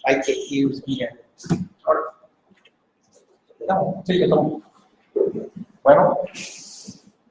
hay que ir bien. Ahora, ¿estamos? Sí, estamos. Bueno,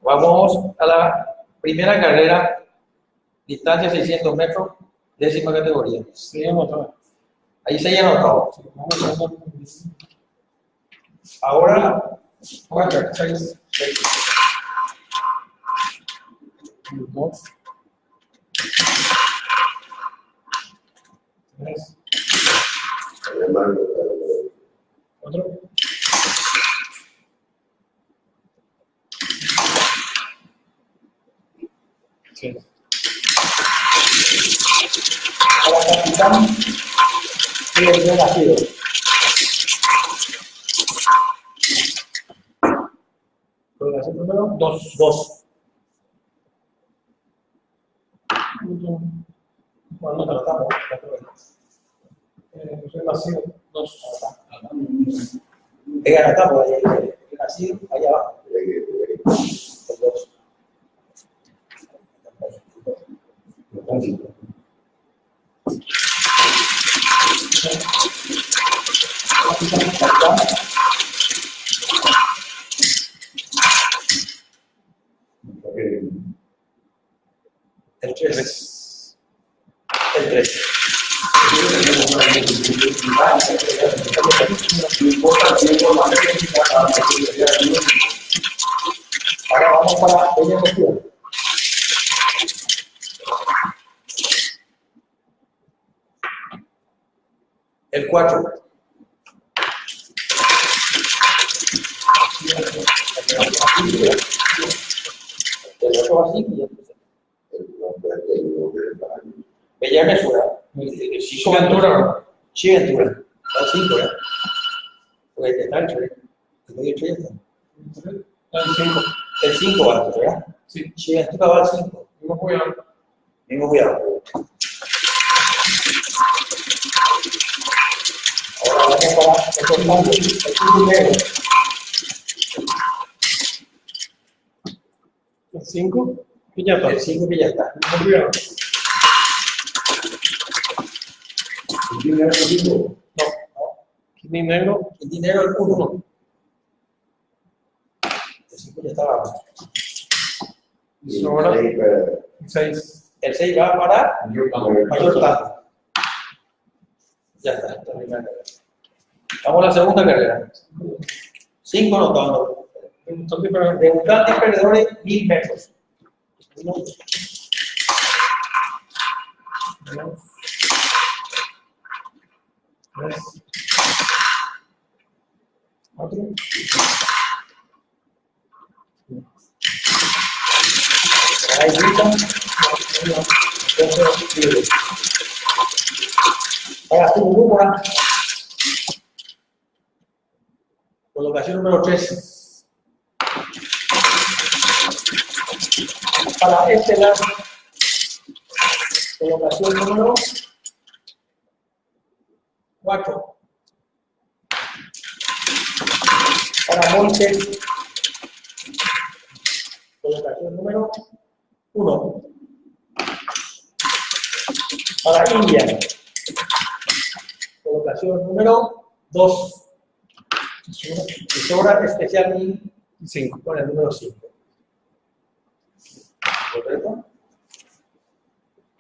vamos a la primera carrera, distancia 600 metros, décima categoría. Sí, anotado. Ahí se llena todo. Ahora, ¿cuánto? 6. 2, 3, otro. 6. Ahora, capitán, bien nacido. Colocación número 2. Bueno, no tratamos. Yo soy nacido. 2. Pega la tapa, nacido, allá abajo. El 2. El 3. El 3. Ahora vamos para ella emoción. El 4. El 8 así y ya empecé. Bella mesura. Sí, Ventura. Sí, Ventura. Está 5, ¿eh? Porque está el 3. El medio 3 está. El 5. El 5 va, ¿verdad? Sí. Sí, Ventura va al 5. Mismo cuidado. Mismo cuidado. Ahora vamos para estos cambios. El 5 negro. El 5. Y ya está. El 5 que ya está. Mismo cuidado. No. Kidney negro. El dinero el 1. El 5 ya estaba. Y sobra. 6. El 6 va para mayor tanto. Ya está, esta es la primera carrera. Vamos a la segunda carrera. 5 notando. Debutantes perdedores 1000 metros. 1, 2, 3. 4. ahí grita. Ahora tú, Rúmora. Colocación número 3. Para este lado. Colocación número 4. Para Monte. Colocación número 1. Para India. Colocación número 2. Y sobra especial 5 con el número 5. ¿Correcto?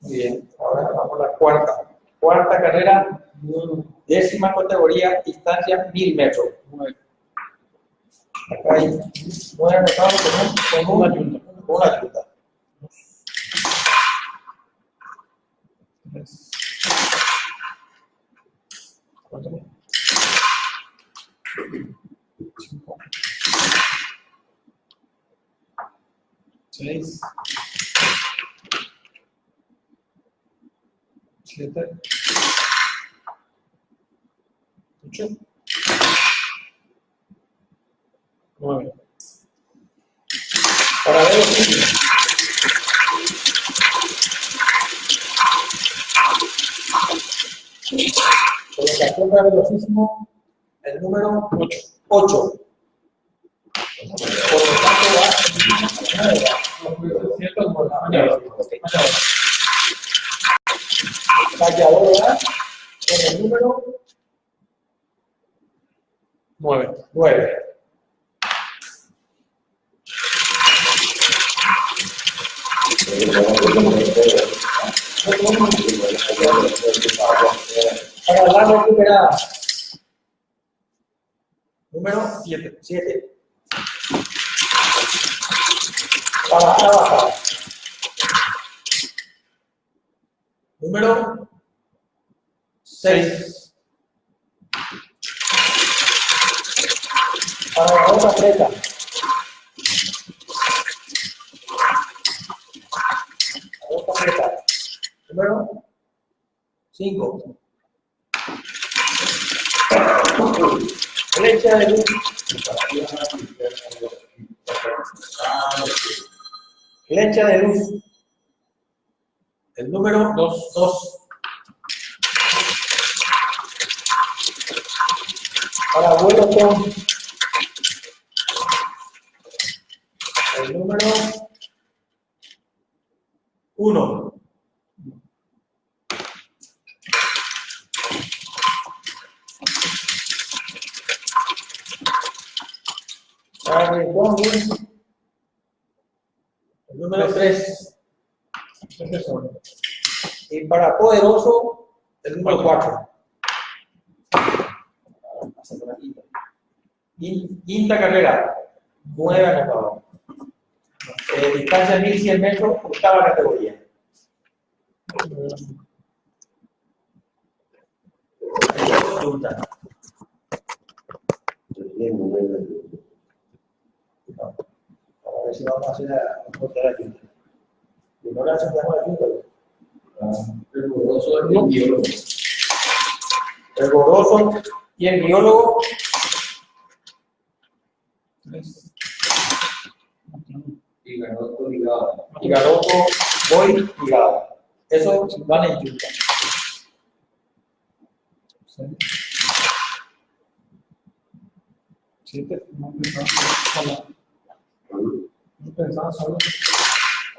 Muy bien. Ahora vamos a la cuarta. Cuarta carrera, décima categoría, distancia 1000 metros. Acá hay 9 anotados con una yunta. Con una yunta. 3. 4. 5. 6. 7. 8. 9. Para ver los últimos. Colocación para velocísimo, el número 8. Por lo tanto va valladora con el número 9. 9. Para la recuperada. Número 7. Para la bajada. Número 6. Para la otra preta. La otra preta. Número 5. Flecha de luz. Flecha de luz. El número 2. Para vuelo con el número 1. Para rincón, el número 3. Y para poderoso, el número 4. Quinta carrera, 9 anotados. Distancia 1100 metros, octava categoría. Junta. A ver si vamos a hacer la junta. Primero hacemos la junta. El goroso y el biólogo. 3. Y Garoto ligado. Y Garoto voy ligado. Eso van en junta. 7. No pensaba solo. No pensaba solo.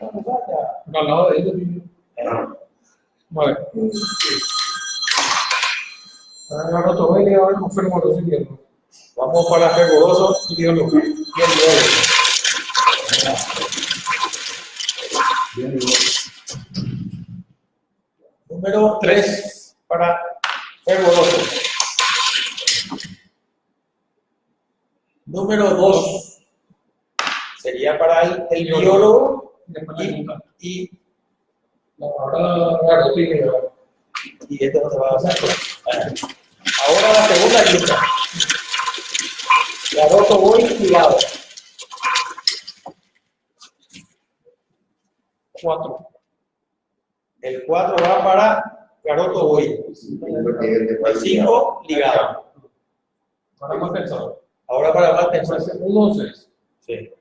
Al lado de ellos. Vale. Ahora Garoto voy ligado, no fue el goroso y biólogo. Vamos para el goroso Y biólogo. y el biólogo. Número 3 para el goroso. Número 2 sería para el biólogo y ahora Garoto y biólogo. y este no se va a hacer. Ahora la segunda lista. Garoto voy ligado. 4. El 4 va para Garoto voy. El 5 ligado. Ahora más pensado. Ahora para más pensar. 1 o 6. Sí.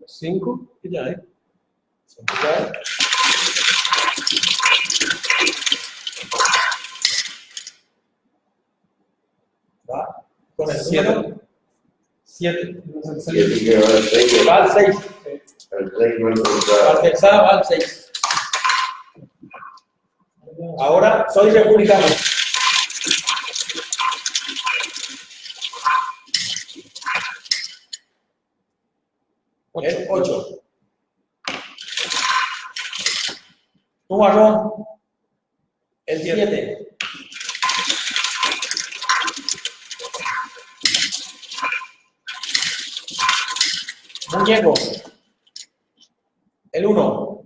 5 y ya, ¿eh? Va con el 7. número 7. va al 6. Al pensar va al 6. Ahora soy republicano. El 8. Tu marrón. El 7. Muñeco. El 1.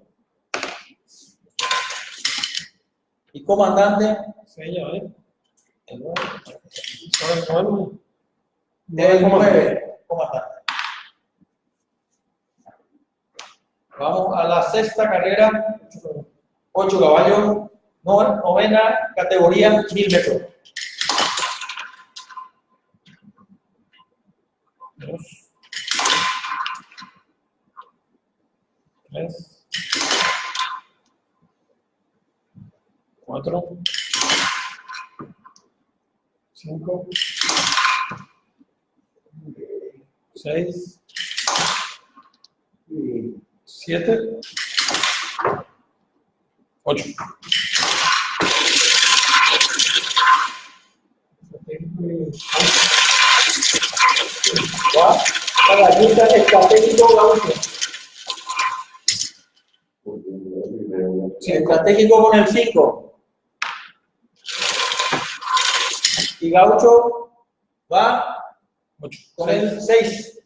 Y comandante. 6 ya, ¿eh? El 9. Ahora el 9. El 9. Comandante. Vamos a la sexta carrera. 8 caballos. Novena categoría 1000 metros. 2. 3. 4. 5. 6. 7. 8. Va para la ayuda estratégico Gaucho. Estratégico con el 5. Y Gaucho va 8. con el 6.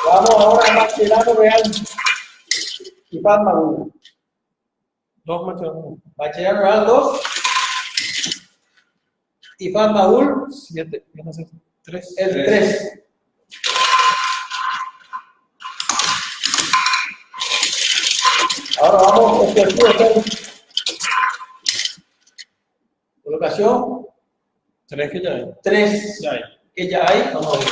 Vamos ahora a Marcelano Real y Paz Maduro. 2 Marcelano. Marcelano Real 2 y Paz Maduro 7. 3. el 3. Ahora vamos a hacer colocación 3 que ya hay. 3 Ya hay. que ya hay. Vamos a ver.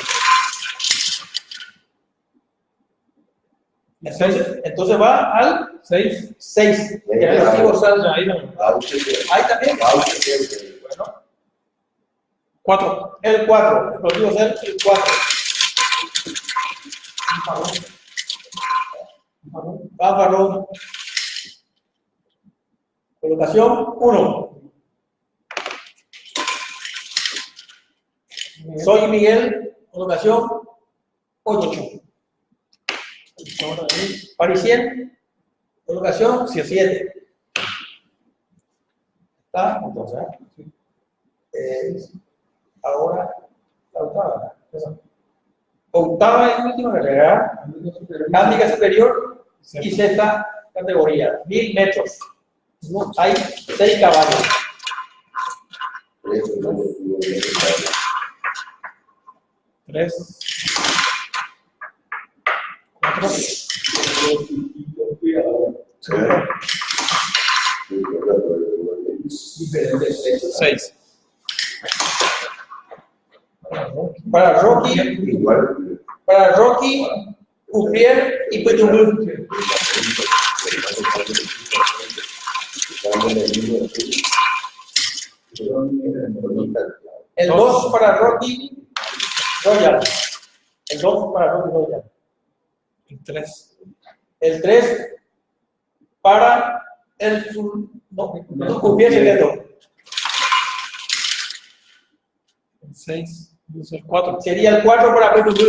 Entonces va al 6. 6. Y el recibo sale Ya hay también. ahí también. Bueno, 4. el 4. El recibo sale el 4. Fanfarrón. Colocación 1. Soy Miguel. Colocación 8. Parisien. Colocación 7. ¿Está? Entonces, ahora la octava. Octava es la última carrera. Cándica superior y sexta categoría. 1000 metros. Hay 6 caballos. 3. 4. 6. Para Rocky, Uprier y Petubú. El 2 para Rocky Royal. El 2 para Rocky Royal. El 3. El 3 para el Uprier secreto. El 6. El 4. Sería el 4 para Petubú.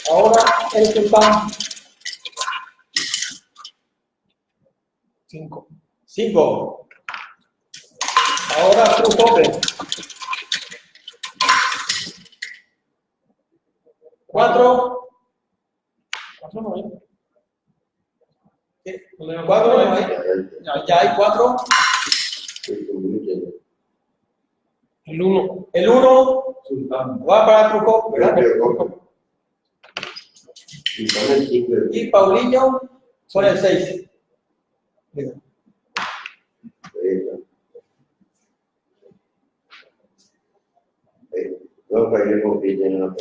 Ahora el sultán 5. 5. Ahora Trucope 4. 4 no hay. 4 no hay. Ya hay 4. El 1. El 1 va para Trucope, ¿verdad? Y Paulinho con el 6. No, para ir con que ya no